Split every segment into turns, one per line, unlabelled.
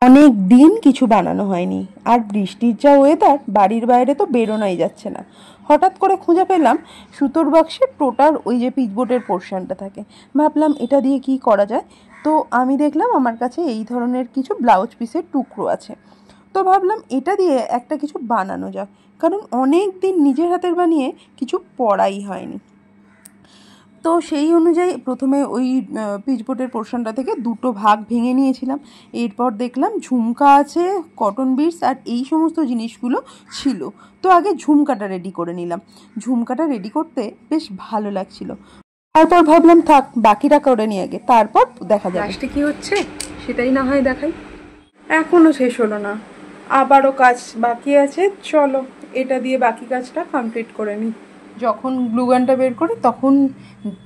অনেক দিন কিছু বানানো হয়নি, আর বৃষ্টির যা ওয়েদার, বাড়ির বাইরে তো বেরোনোই যাচ্ছে না। হঠাৎ করে খুঁজে পেলাম সুতোর বাক্সে টোটার ওই যে পিচবোর্ডের পোর্শনটা থাকে। ভাবলাম এটা দিয়ে কি করা যায়। তো আমি দেখলাম আমার কাছে এই ধরনের কিছু ব্লাউজ পিসের টুকরো আছে। তো ভাবলাম এটা দিয়ে একটা কিছু বানানো যাক, কারণ অনেক দিন নিজের হাতের বানিয়ে কিছু পরাই হয়নি। তো সেই অনুযায়ী প্রথমে ওই পিচবোর্ডের পোর্শনটা থেকে দুটো ভাগ ভেঙে নিয়েছিলাম। এরপর দেখলাম ঝুমকা আছে, কটন বিডস আর এই সমস্ত জিনিসগুলো ছিল। তো আগে ঝুমকাটা রেডি করে নিলাম। ঝুমকাটা রেডি করতে বেশ ভালো লাগছিল। তারপর ভাবলাম থাক, বাকিটা করে নিয়ে আগে, তারপর দেখা যাবে। লাস্টে কি হচ্ছে সেটাই না হয় দেখাই। এখনো শেষ হলো না, আবারও কাজ বাকি আছে। চলো এটা দিয়ে বাকি কাজটা কমপ্লিট করে নিই। যখন গ্লুগানটা বের করি তখন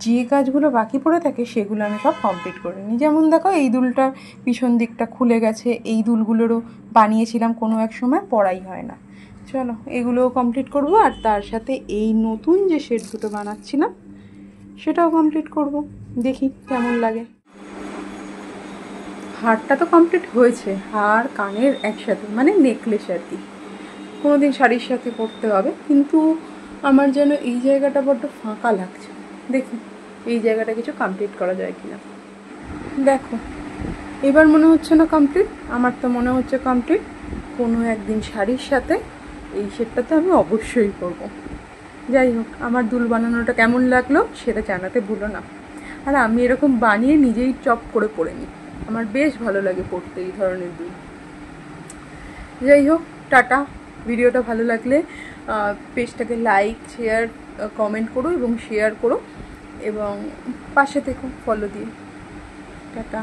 যে কাজগুলো বাকি পড়ে থাকে সেগুলো আমি সব কমপ্লিট করে নিই। যেমন দেখো, এই দুলটার পিছন দিকটা খুলে গেছে, এই দুলগুলোরও বানিয়েছিলাম কোনো এক সময়, পড়াই হয় না। চলো এগুলোও কমপ্লিট করব, আর তার সাথে এই নতুন যে সেট দুটো বানাচ্ছিলাম সেটাও কমপ্লিট করব। দেখি কেমন লাগে। হারটা তো কমপ্লিট হয়েছে, হার কানের একসাথে, মানে নেকলেস আর কি। কোনোদিন শাড়ির সাথে পরতে হবে, কিন্তু আমার যেন এই জায়গাটা বড্ড ফাঁকা লাগছে। দেখি এই জায়গাটা কিছু কমপ্লিট করা যায় কিনা। দেখো এবার মনে হচ্ছে না কমপ্লিট, আমার তো মনে হচ্ছে কমপ্লিট। কোনো একদিন শাড়ির সাথে এই সেটটা তো আমি অবশ্যই করব। যাই হোক, আমার দুল বানানোটা কেমন লাগলো সেটা জানাতে ভুলো না। আর আমি এরকম বানিয়ে নিজেই চপ করে পরে নিই, আমার বেশ ভালো লাগে পড়তে এই ধরনের দুল। যাই হোক, টাটা। ভিডিওটা ভালো লাগলে পেজটাকে লাইক, শেয়ার, কমেন্ট করো এবং শেয়ার করো, এবং পাশে থেকো ফলো দিয়ে। টাটা।